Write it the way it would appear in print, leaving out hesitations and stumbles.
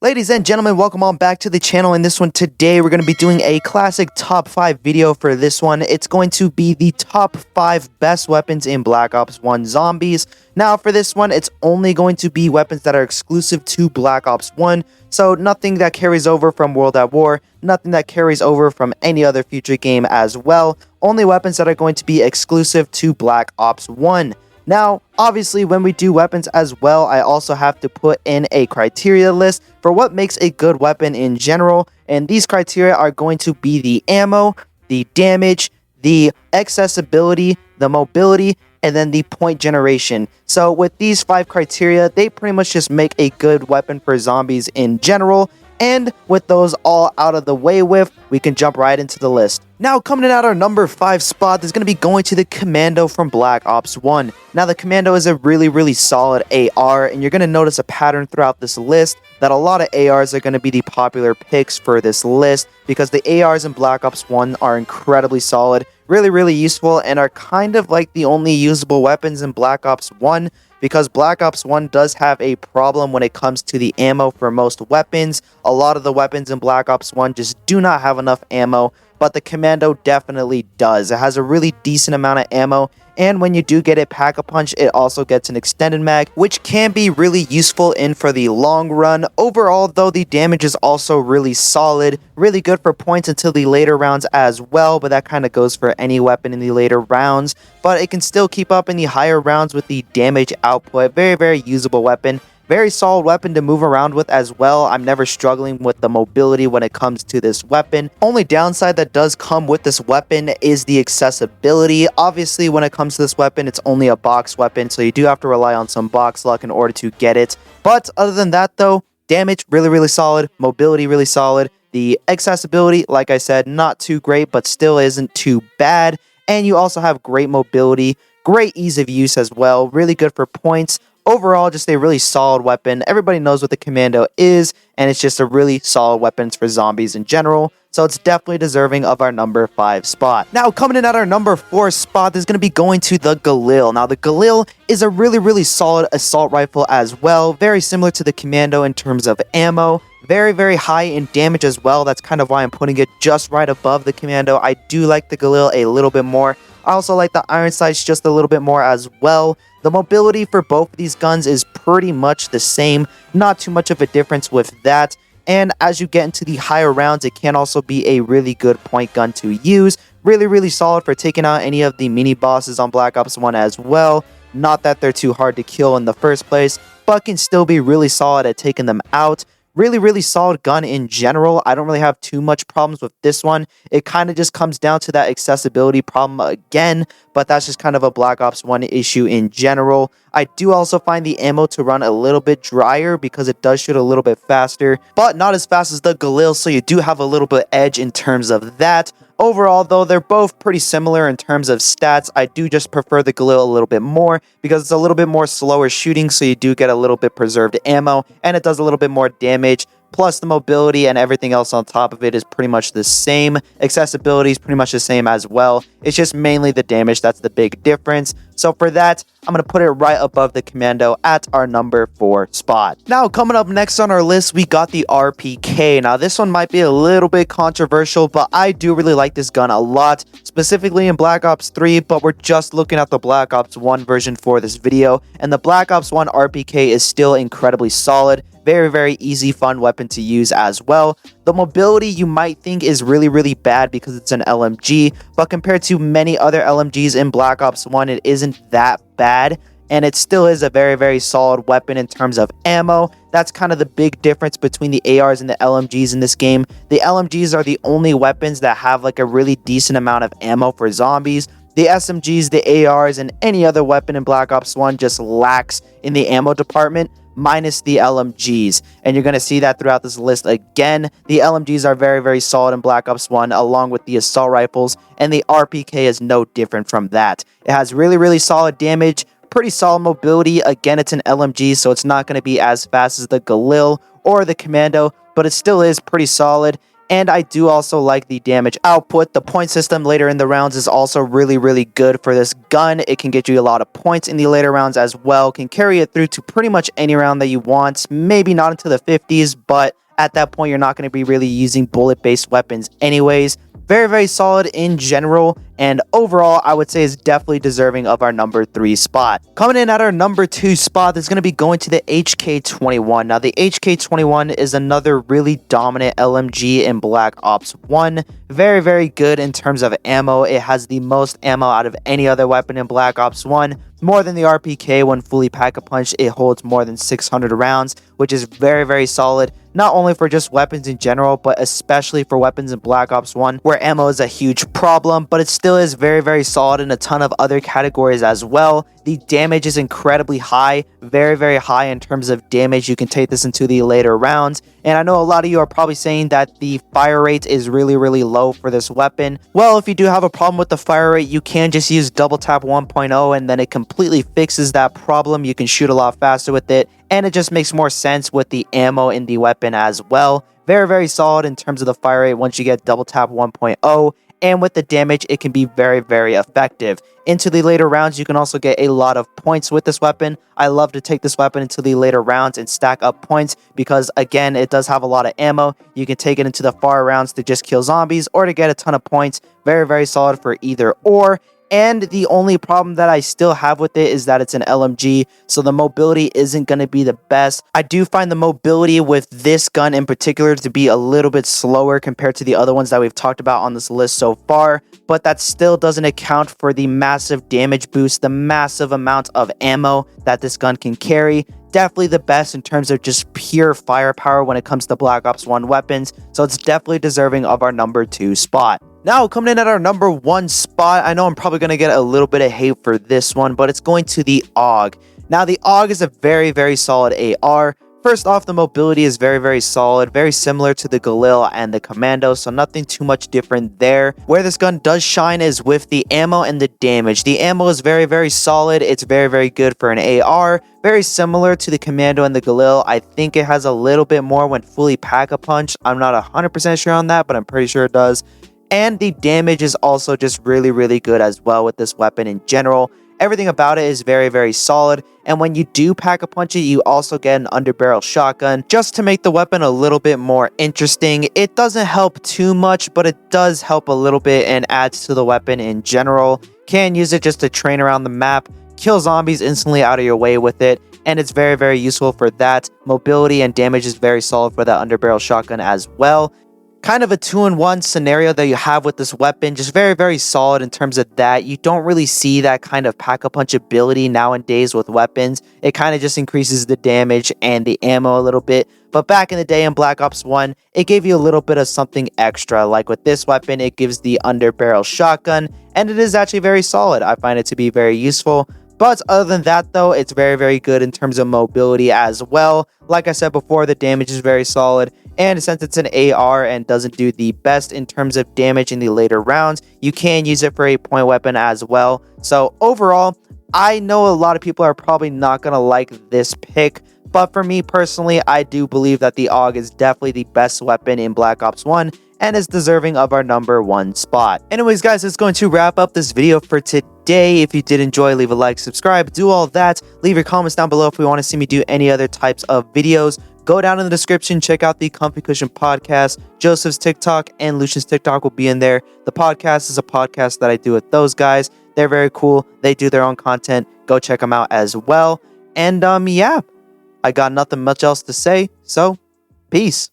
Ladies and gentlemen, welcome on back to the channel. In this one today, we're going to be doing a classic top 5 video for this one. It's going to be the top 5 best weapons in Black Ops 1 Zombies. Now for this one, it's only going to be weapons that are exclusive to Black Ops 1. So nothing that carries over from World at War, nothing that carries over from any other future game as well. Only weapons that are going to be exclusive to Black Ops 1. Now, obviously, when we do weapons as well, I also have to put in a criteria list for what makes a good weapon in general, and these criteria are going to be the ammo, the damage, the accessibility, the mobility, and then the point generation. So with these 5 criteria, they pretty much just make a good weapon for zombies in general. And with those all out of the way with, we can jump right into the list. Now, coming in at our number 5 spot is going to be going to the Commando from Black Ops 1. Now, the Commando is a really solid AR, and you're going to notice a pattern throughout this list that a lot of ARs are going to be the popular picks for this list because the ARs in Black Ops 1 are incredibly solid, really useful, and are kind of like the only usable weapons in Black Ops 1 because Black Ops 1 does have a problem when it comes to the ammo for most weapons. A lot of the weapons in Black Ops 1 just do not have enough ammo, but the Commando definitely does. It has a really decent amount of ammo, and when you do get it Pack-a-Punch, it also gets an extended mag, which can be really useful in for the long run. Overall, though, the damage is also really solid, really good for points until the later rounds as well, but that kind of goes for any weapon in the later rounds. But it can still keep up in the higher rounds with the damage output. Very usable weapon. Very solid weapon to move around with as well. I'm never struggling with the mobility when it comes to this weapon. Only downside that does come with this weapon is the accessibility. Obviously, when it comes to this weapon, it's only a box weapon, so you do have to rely on some box luck in order to get it. But other than that, though, damage really solid, mobility really solid. The accessibility, like I said, not too great, but still isn't too bad. And you also have great mobility, great ease of use as well, really good for points. Overall, just a really solid weapon. Everybody knows what the Commando is, and it's just a really solid weapon for zombies in general. So it's definitely deserving of our number 5 spot. Now, coming in at our number 4 spot is going to be going to the Galil. Now, the Galil is a really solid assault rifle as well. Very similar to the Commando in terms of ammo. Very high in damage as well. That's kind of why I'm putting it just right above the Commando. I do like the Galil a little bit more. I also like the iron sights just a little bit more as well. The mobility for both of these guns is pretty much the same. Not too much of a difference with that. And as you get into the higher rounds, it can also be a really good point gun to use. Really solid for taking out any of the mini bosses on Black Ops 1 as well. Not that they're too hard to kill in the first place, but can still be really solid at taking them out. Really solid gun in general. I don't really have too much problems with this one. It kind of just comes down to that accessibility problem again, but that's just kind of a Black Ops 1 issue in general. I do also find the ammo to run a little bit drier because it does shoot a little bit faster, but not as fast as the Galil, so you do have a little bit edge in terms of that. Overall, though, they're both pretty similar in terms of stats. I do just prefer the Galil a little bit more because it's a little bit more slower shooting, so you do get a little bit preserved ammo, and it does a little bit more damage. Plus, the mobility and everything else on top of it is pretty much the same. Accessibility is pretty much the same as well. It's just mainly the damage that's the big difference. So for that, I'm going to put it right above the Commando at our number 4 spot. Now, coming up next on our list, we got the RPK. Now, this one might be a little bit controversial, but I do really like this gun a lot, specifically in Black Ops 3, but we're just looking at the Black Ops 1 version for this video, and the Black Ops 1 RPK is still incredibly solid. Very easy, fun weapon to use as well. The mobility you might think is really bad because it's an LMG, but compared to many other LMGs in Black Ops 1, it isn't that bad, and it still is a very solid weapon in terms of ammo. That's kind of the big difference between the ARs and the LMGs in this game. The LMGs are the only weapons that have like a really decent amount of ammo for zombies. The SMGs, the ARs, and any other weapon in Black Ops 1 just lacks in the ammo department, minus the LMGs, and you're going to see that throughout this list again. The LMGs are very solid in Black Ops 1 along with the assault rifles, and the RPK is no different from that. It has really solid damage, pretty solid mobility. Again, it's an LMG, so it's not going to be as fast as the Galil or the Commando, but it still is pretty solid. And I do also like the damage output. The point system later in the rounds is also really good for this gun. It can get you a lot of points in the later rounds as well. Can carry it through to pretty much any round that you want. Maybe not into the 50s, but at that point, you're not going to be really using bullet-based weapons anyways. Very solid in general, and overall, I would say is definitely deserving of our number 3 spot. Coming in at our number 2 spot is going to be going to the HK21. Now, the HK21 is another really dominant LMG in Black Ops 1. Very good in terms of ammo. It has the most ammo out of any other weapon in Black Ops 1. More than the RPK. When fully pack-a-punch, it holds more than 600 rounds, which is very solid. Not only for just weapons in general, but especially for weapons in Black Ops 1, where ammo is a huge problem, but it still is very solid in a ton of other categories as well. The damage is incredibly high, very high in terms of damage. You can take this into the later rounds, and I know a lot of you are probably saying that the fire rate is really low for this weapon. Well, if you do have a problem with the fire rate, you can just use double tap 1.0, and then it completely fixes that problem. You can shoot a lot faster with it, and it just makes more sense with the ammo in the weapon as well. Very solid in terms of the fire rate once you get double tap 1.0, and with the damage, it can be very effective. Into the later rounds, you can also get a lot of points with this weapon. I love to take this weapon into the later rounds and stack up points because, again, it does have a lot of ammo. You can take it into the far rounds to just kill zombies or to get a ton of points. Very solid for either or. And the only problem that I still have with it is that it's an LMG, so the mobility isn't going to be the best. I do find the mobility with this gun in particular to be a little bit slower compared to the other ones that we've talked about on this list so far, but that still doesn't account for the massive damage boost, the massive amount of ammo that this gun can carry. Definitely the best in terms of just pure firepower when it comes to Black Ops 1 weapons, so it's definitely deserving of our number 2 spot. Now, coming in at our number 1 spot, I know I'm probably going to get a little bit of hate for this one, but it's going to the AUG. Now, the AUG is a very solid AR. First off, the mobility is very solid, very similar to the Galil and the Commando, so nothing too much different there. Where this gun does shine is with the ammo and the damage. The ammo is very solid. It's very good for an AR. Very similar to the Commando and the Galil. I think it has a little bit more when fully pack-a-punch. I'm not 100% sure on that, but I'm pretty sure it does. And the damage is also just really good as well with this weapon in general. Everything about it is very solid, and when you do pack-a-punch it, you also get an underbarrel shotgun just to make the weapon a little bit more interesting. It doesn't help too much, but it does help a little bit and adds to the weapon in general. Can use it just to train around the map, kill zombies instantly out of your way with it, and it's very useful for that. Mobility and damage is very solid for that underbarrel shotgun as well. Kind of a 2-in-1 scenario that you have with this weapon, just very solid in terms of that. You don't really see that kind of pack-a-punch ability nowadays with weapons. It kind of just increases the damage and the ammo a little bit. But back in the day in Black Ops 1, it gave you a little bit of something extra. Like with this weapon, it gives the underbarrel shotgun, and it is actually very solid. I find it to be very useful. But other than that, though, it's very good in terms of mobility as well. Like I said before, the damage is very solid. And since it's an AR and doesn't do the best in terms of damage in the later rounds, you can use it for a point weapon as well. So overall, I know a lot of people are probably not going to like this pick. But for me personally, I do believe that the AUG is definitely the best weapon in Black Ops 1 and is deserving of our number 1 spot. Anyways, guys, it's going to wrap up this video for today. If you did enjoy, leave a like, subscribe, do all that. Leave your comments down below if you want to see me do any other types of videos. Go down in the description, check out the Comfy Cushion podcast. Joseph's TikTok and Lucian's TikTok will be in there. The podcast is a podcast that I do with those guys. They're very cool. They do their own content. Go check them out as well. And yeah, I got nothing much else to say, so peace.